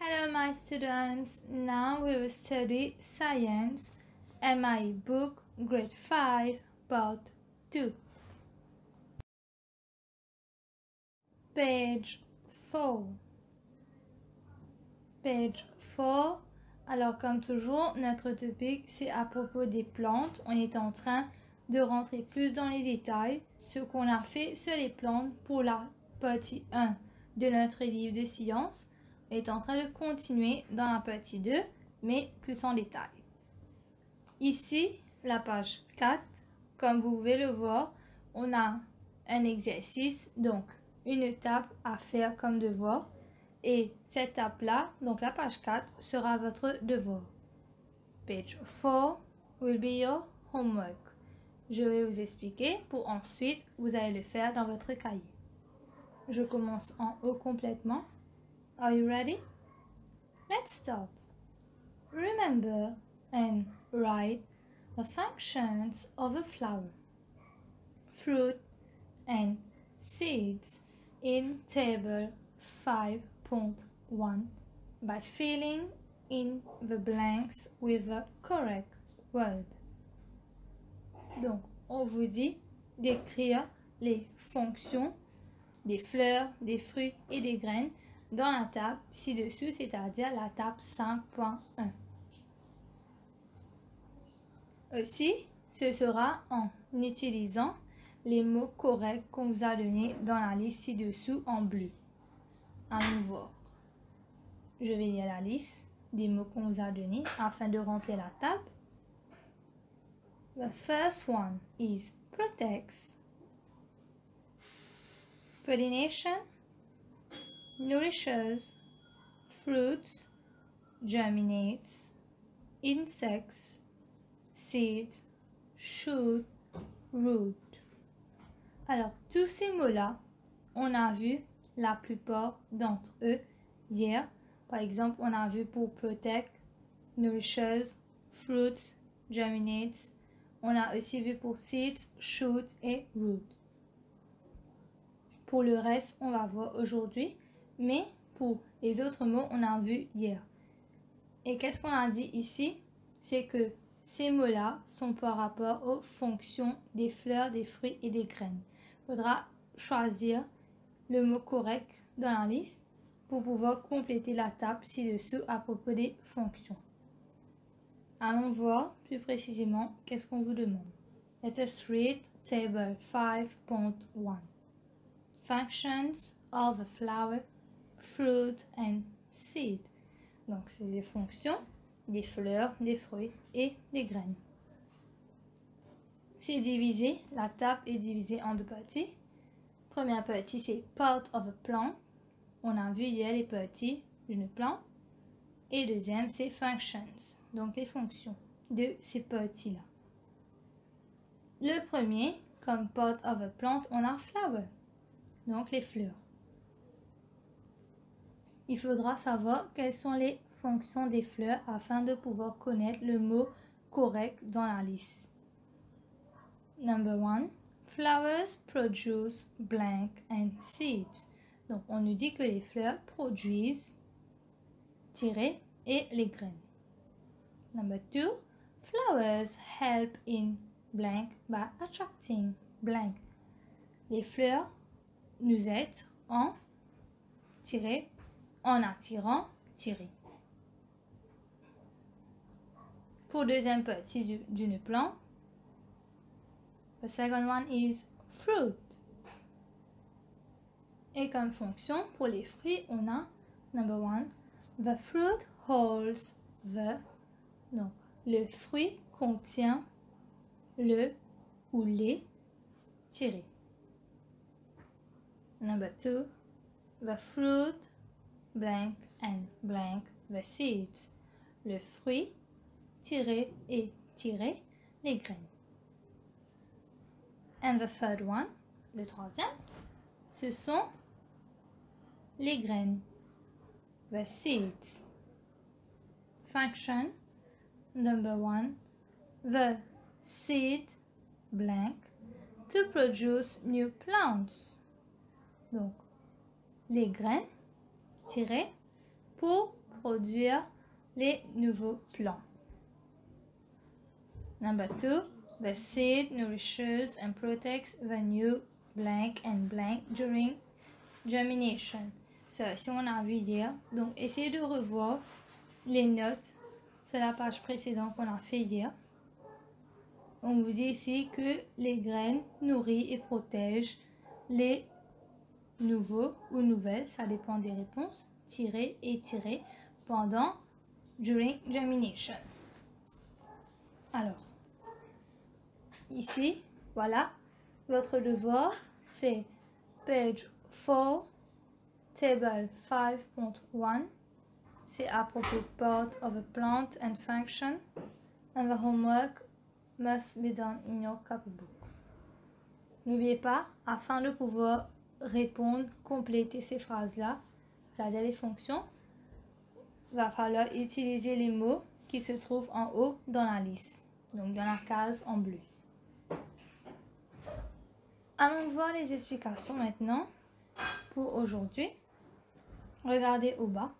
Hello my students, now we will study Science MI Book Grade 5 Part 2. Page 4. Page 4. Alors comme toujours, notre topic c'est à propos des plantes. On est en train de rentrer plus dans les détails, ce qu'on a fait sur les plantes pour la partie 1 de notre livre de sciences. On est en train de continuer dans la partie 2, mais plus en détail. Ici, la page 4, comme vous pouvez le voir, on a un exercice, donc une étape à faire comme devoir. Et cette étape-là, donc la page 4, sera votre devoir. Page 4 will be your homework. Je vais vous expliquer pour ensuite vous allez le faire dans votre cahier. Je commence en haut complètement. Are you ready? Let's start. Remember and write the functions of a flower, fruit and seeds in table 5.1 by filling in the blanks with the correct word. Donc, on vous dit d'écrire les fonctions des fleurs, des fruits et des graines dans la table ci-dessous, c'est-à-dire la table 5.1. Aussi, ce sera en utilisant les mots corrects qu'on vous a donnés dans la liste ci-dessous en bleu. Allons voir. Je vais lire la liste des mots qu'on vous a donnés afin de remplir la table. The first one is protects, pollination, nourishes, fruits, germinates, insects, seeds, shoot, root. Alors, tous ces mots-là, on a vu la plupart d'entre eux hier. Par exemple, on a vu pour protect, nourishes, fruits, germinates. On a aussi vu pour seeds, shoot et root. Pour le reste, on va voir aujourd'hui. Mais pour les autres mots, on a vu hier. Et qu'est-ce qu'on a dit ici? C'est que ces mots-là sont par rapport aux fonctions des fleurs, des fruits et des graines. Il faudra choisir le mot correct dans la liste pour pouvoir compléter la table ci-dessous à propos des fonctions. Allons voir plus précisément qu'est-ce qu'on vous demande. Let us read table 5.1. Functions of a flower, fruit and seed. Donc, c'est les fonctions des fleurs, des fruits et des graines. C'est divisé, la table est divisée en deux parties. Première partie, c'est part of a plant. On a vu hier les parties d'une plante. Et deuxième, c'est functions, donc les fonctions de ces parties-là. Le premier, comme part of a plant, on a flower, donc les fleurs. Il faudra savoir quelles sont les fonctions des fleurs afin de pouvoir connaître le mot correct dans la liste. Number 1. Flowers produce blank and seeds. Donc, on nous dit que les fleurs produisent tirer et les graines. Number 2. Flowers help in blank by attracting blank. Les fleurs nous aident en tirer, en attirant tirer. Pour deuxième partie d'une plante, the second one is fruit. Et comme fonction, pour les fruits, on a number 1, the fruit holds the. Donc, le fruit contient le ou les tirés. Number 2, the fruit blank and blank the seeds. Le fruit tiré et tiré les graines. And the third one, le troisième, ce sont les graines. The seeds. Function number 1, the seed blank to produce new plants. Donc, les graines tirées pour produire les nouveaux plants. Number 2, the seed nourishes and protects the new blank and blank during germination. Ça, si on a vu hier, donc essayez de revoir les notes sur la page précédente qu'on a fait hier. On vous dit ici que les graines nourrissent et protègent les nouveaux ou nouvelles, ça dépend des réponses, tirées et tirées pendant during germination. Alors, ici, voilà, votre devoir, c'est page 4, table 5.1. C'est à propos part of a plant and function, and the homework must be done in your copybook. N'oubliez pas, afin de pouvoir répondre, compléter ces phrases-là, c'est-à-dire les fonctions, il va falloir utiliser les mots qui se trouvent en haut dans la liste, donc dans la case en bleu. Allons voir les explications maintenant pour aujourd'hui. Regardez au bas.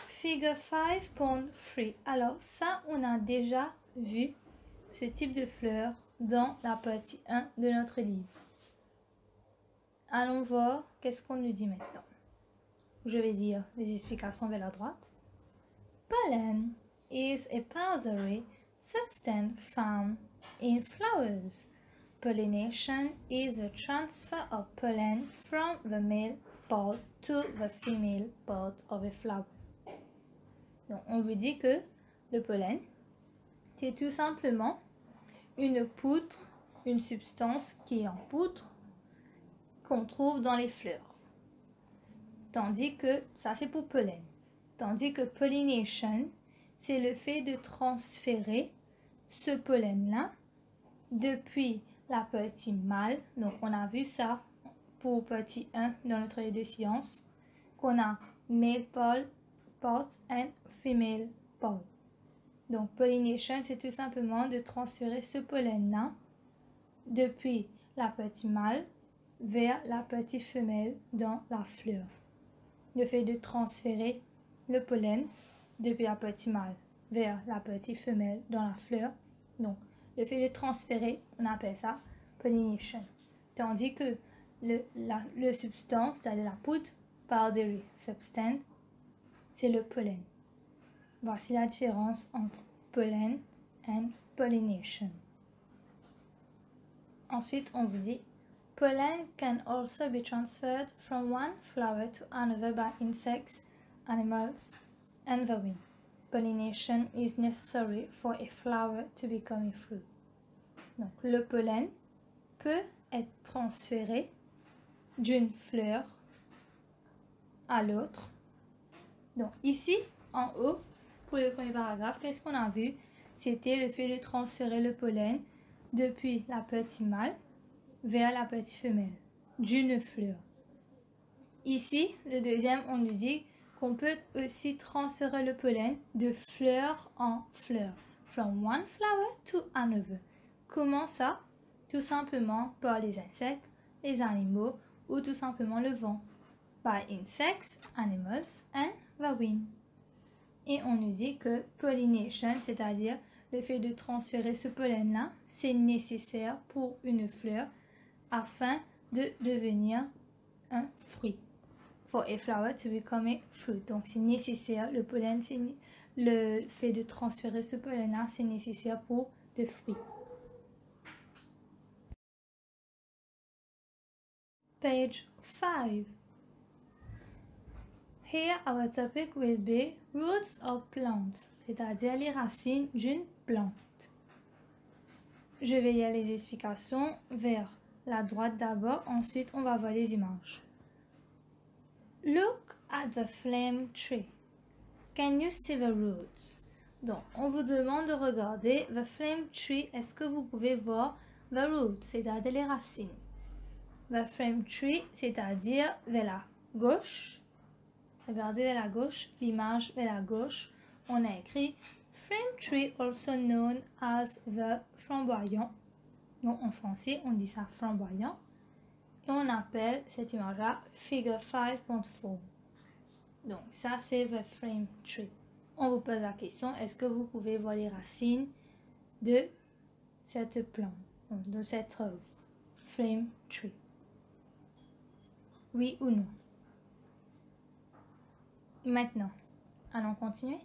Figure 5.3. Alors ça, on a déjà vu ce type de fleurs dans la partie 1 de notre livre. Allons voir qu'est-ce qu'on nous dit maintenant. Je vais dire les explications vers la droite. Pollen is a powdery substance found in flowers. Pollination is the transfer of pollen from the male part to the female part of a flower. Donc, on vous dit que le pollen, c'est tout simplement une poudre, une substance qui est en poudre qu'on trouve dans les fleurs. Tandis que, ça c'est pour pollen. Tandis que pollination, c'est le fait de transférer ce pollen-là depuis la partie mâle. Donc, on a vu ça pour partie 1 dans notre livre de sciences, qu'on a male part and female part. Donc, pollination, c'est tout simplement de transférer ce pollen-là depuis la partie mâle vers la partie femelle dans la fleur. Le fait de transférer le pollen depuis la partie mâle vers la partie femelle dans la fleur. Donc, le fait de transférer, on appelle ça pollination. Tandis que le substance, c'est-à-dire la poudre, powdery substance, c'est le pollen. Voici la différence entre pollen and pollination. Ensuite, on vous dit pollen can also be transferred from one flower to another by insects, animals, and the wind. Pollination is necessary for a flower to become a fruit. Donc, le pollen peut être transféré d'une fleur à l'autre. Donc, ici, en haut, pour le premier paragraphe, qu'est-ce qu'on a vu? C'était le fait de transférer le pollen depuis la partie mâle vers la partie femelle d'une fleur. Ici, le deuxième, on nous dit qu'on peut aussi transférer le pollen de fleur en fleur. From one flower to another. Comment ça? Tout simplement par les insectes, les animaux ou tout simplement le vent. By insects, animals and the wind. Et on nous dit que pollination, c'est-à-dire le fait de transférer ce pollen-là, c'est nécessaire pour une fleur afin de devenir un fruit. For a flower to become a fruit. Donc c'est nécessaire, le pollen, c'est le fait de transférer ce pollen-là, c'est nécessaire pour le fruit. Page 5. Here our topic will be roots of plants, c'est-à-dire les racines d'une plante. Je vais lire les explications vers la droite d'abord, ensuite on va voir les images. Look at the flame tree. Can you see the roots? Donc, on vous demande de regarder the flame tree. Est-ce que vous pouvez voir the roots, c'est-à-dire les racines? The flame tree, c'est-à-dire vers la gauche. Regardez vers la gauche, l'image vers la gauche. On a écrit flame tree, also known as the flamboyant. Donc, en français, on dit ça flamboyant. Et on appelle cette image-là figure 5.4. Donc, ça, c'est the frame tree. On vous pose la question, est-ce que vous pouvez voir les racines de cette plante, de cette frame tree? Oui ou non? Maintenant, allons continuer.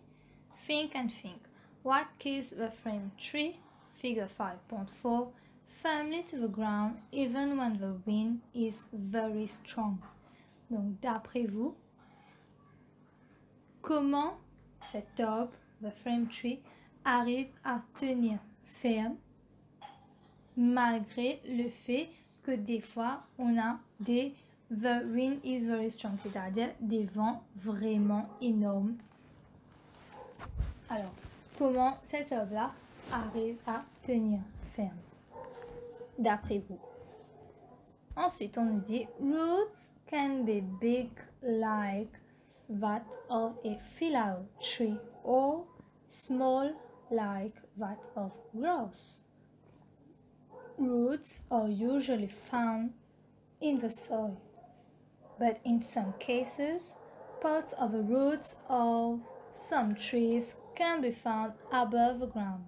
Think and think. What keeps the frame tree, figure 5.4, firmly to the ground even when the wind is very strong? Donc, d'après vous, comment cet arbre, the frame tree, arrive à tenir ferme malgré le fait que des fois on a the wind is very strong, c'est-à-dire des vents vraiment énormes. Alors, comment cet arbre-là arrive à tenir ferme d'après vous? Ensuite, on nous dit roots can be big like that of a phyllow tree or small like that of grass. Roots are usually found in the soil, but in some cases, parts of the roots of some trees can be found above the ground.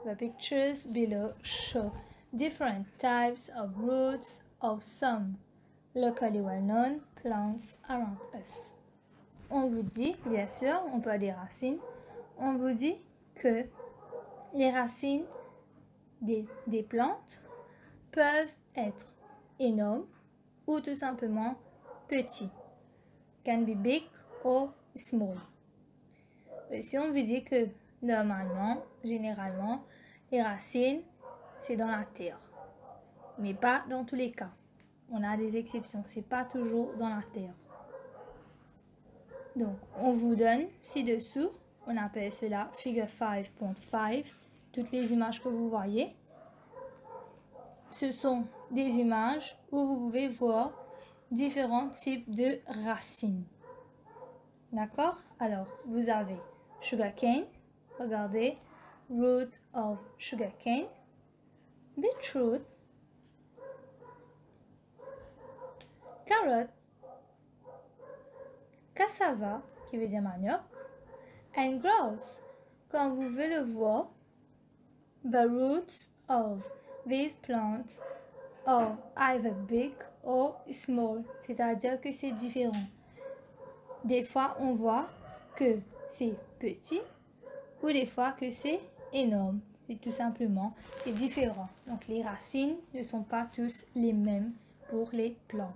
The pictures below show different types of roots of some locally well-known plants around us. On vous dit, bien sûr, on peut avoir des racines, on vous dit que les racines des plantes peuvent être énormes ou tout simplement petits. Can be big or small. Si on vous dit que normalement, généralement, les racines, c'est dans la terre. Mais pas dans tous les cas. On a des exceptions. C'est pas toujours dans la terre. Donc, on vous donne ci-dessous, on appelle cela figure 5.5. Toutes les images que vous voyez, ce sont des images où vous pouvez voir différents types de racines. D'accord? Alors, vous avez sugarcane, regardez, root of sugarcane, beetroot, carrot, cassava, qui veut dire manioc, and grass. Comme vous pouvez le voir, the roots of these plants are either big or small, c'est-à-dire que c'est différent. Des fois, on voit que c'est petit ou des fois que c'est énorme. C'est tout simplement, c'est différent. Donc, les racines ne sont pas tous les mêmes pour les plantes.